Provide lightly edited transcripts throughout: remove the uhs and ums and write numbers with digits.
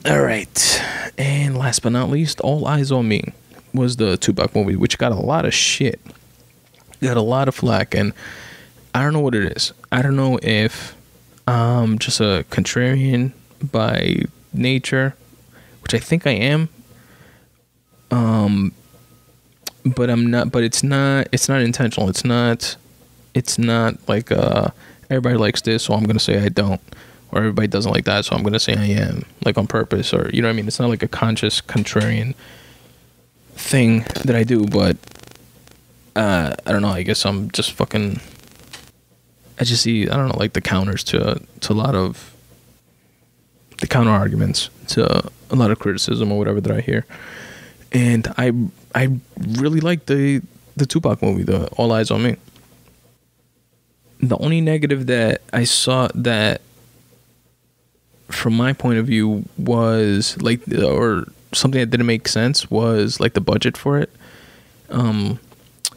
All right. And last but not least, All Eyes on Me was the Tupac movie, which got a lot of shit. Got a lot of flack, and I don't know what it is. I don't know if I'm just a contrarian by nature, which I think I am. But I'm not. But it's not intentional. It's not like everybody likes this, so I'm gonna say I don't, or everybody doesn't like that, so I'm gonna say I am, like on purpose, or you know what I mean. It's not like a conscious contrarian thing that I do, but I don't know. I guess I'm just fucking. I just see, I don't know, like the counters to a lot of the counter arguments to a lot of criticism or whatever that I hear, and I really like the Tupac movie, the All Eyes on Me. The only negative that I saw that, from my point of view, was like, or something that didn't make sense, was like the budget for it.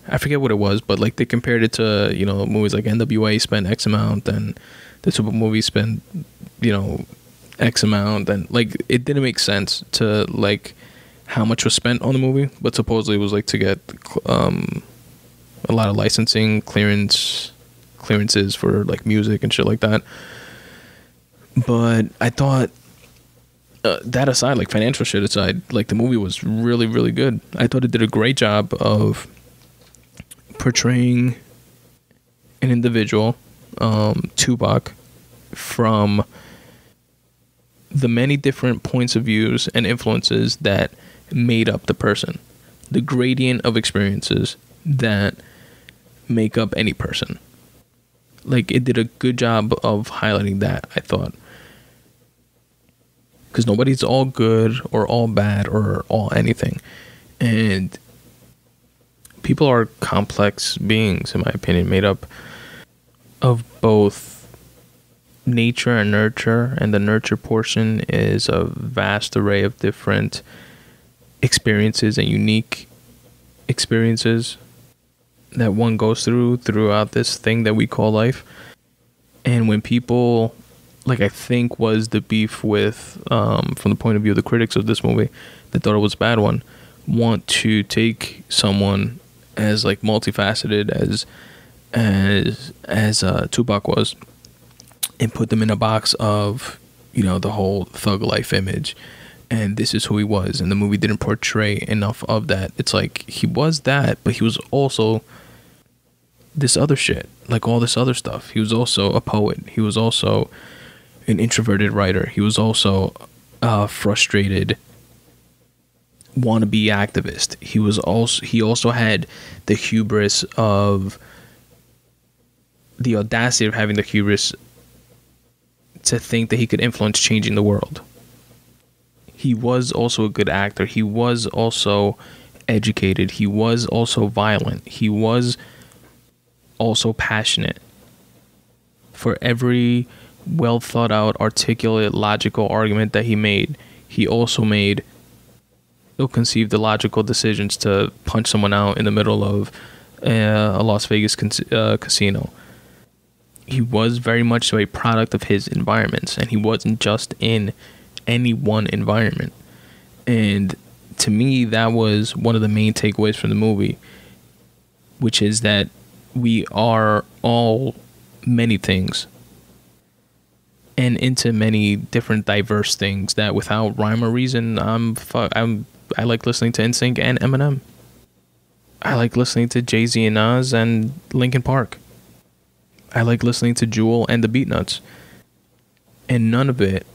I forget what it was, but like they compared it to, you know, movies like NWA spent X amount and the Tupac movie spent, you know, X amount, and like it didn't make sense to like how much was spent on the movie, but supposedly it was like to get a lot of licensing clearances for like music and shit like that. But I thought, that aside, like financial shit aside, like the movie was really, really good. I thought it did a great job of portraying an individual, Tupac, from the many different points of views and influences that made up the person, the gradient of experiences that make up any person. Like it did a good job of highlighting that, I thought, because nobody's all good or all bad or all anything, and people are complex beings, in my opinion, made up of both nature and nurture, and the nurture portion is a vast array of different experiences and unique experiences that one goes throughout this thing that we call life. And when people, like I think was the beef with, from the point of view of the critics of this movie that thought it was a bad one, want to take someone as like multifaceted as Tupac was, and put them in a box of, you know, the whole thug life image, and this is who he was, and the movie didn't portray enough of that. It's like he was that, but he was also this other shit, like all this other stuff. He was also a poet. He was also an introverted writer. He was also a frustrated wannabe activist. He also had the hubris of the audacity of having the hubris to think that he could influence changing the world. He was also a good actor. He was also educated. He was also violent. He was also passionate. For every well thought out, articulate, logical argument that he made, he also made ill-conceived illogical decisions to punch someone out in the middle of a Las Vegas casino. He was very much so a product of his environments, and he wasn't just in any one environment. And to me, that was one of the main takeaways from the movie, which is that we are all many things and into many different diverse things that without rhyme or reason, I like listening to NSYNC and Eminem. I like listening to Jay-Z and Nas and Linkin Park. I like listening to Jewel and the Beatnuts. And none of it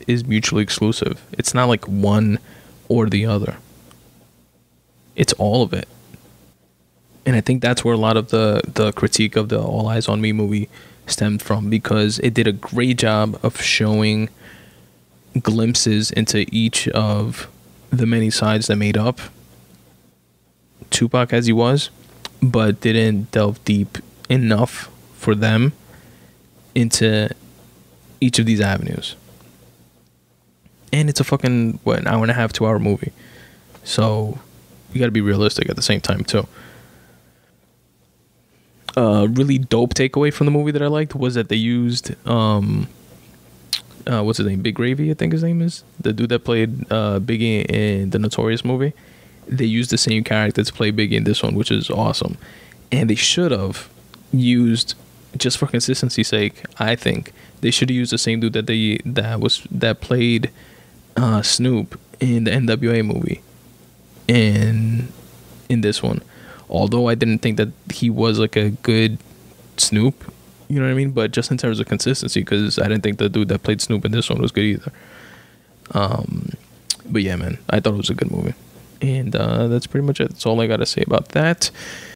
is mutually exclusive. It's not like one or the other. It's all of it. And I think that's where a lot of the critique of the All Eyes on Me movie stemmed from, because it did a great job of showing glimpses into each of the many sides that made up Tupac as he was, but didn't delve deep enough for them into each of these avenues. And it's a fucking, an hour and a half, 2 hour movie. So you gotta be realistic at the same time too. Really dope takeaway from the movie that I liked was that they used what's his name, Big Gravy, I think his name is, the dude that played Biggie in the Notorious movie. They used the same character to play Biggie in this one, which is awesome. And they should have used, just for consistency's sake, I think they should have used the same dude that played Snoop in the NWA movie and in this one. Although I didn't think that he was like a good Snoop, you know what I mean? But just in terms of consistency, because I didn't think the dude that played Snoop in this one was good either. But yeah, man, I thought it was a good movie. And that's pretty much it. That's all I got to say about that.